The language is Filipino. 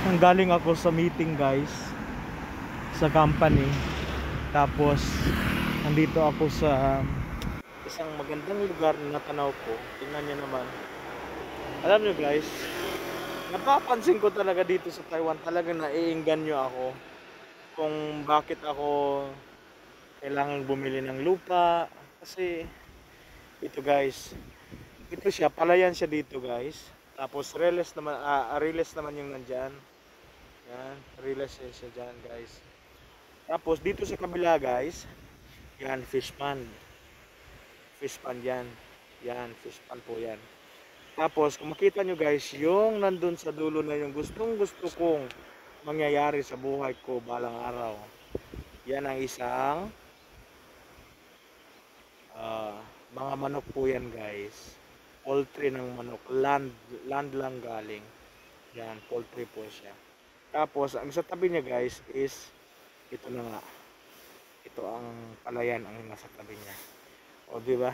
Galing ako sa meeting guys sa company. Tapos nandito ako sa isang magandang lugar na natanaw ko. Tingnan niyo naman. Alam niyo guys, napapansin ko talaga dito sa Taiwan, talagang naiengganyo ako kung bakit ako kailangan bumili ng lupa. Kasi ito guys, ito siya, palayan siya dito guys. Tapos riles naman yung nandyan. Yan, riles siya dyan guys. Tapos dito sa kabila guys, yan fish pond. Fish pond yan. Yan, fish pond po yan. Tapos kung makita nyo guys, yung nandun sa dulo na yung gustong gusto kong mangyayari sa buhay ko balang araw. Yan ang isang mga manok po yan guys. Poultry ng manok, land lang galing. Yan, poultry po siya. Tapos ang sa tabi niya guys is ito na nga. Ito ang palayan ang nasa tabi niya. O di ba?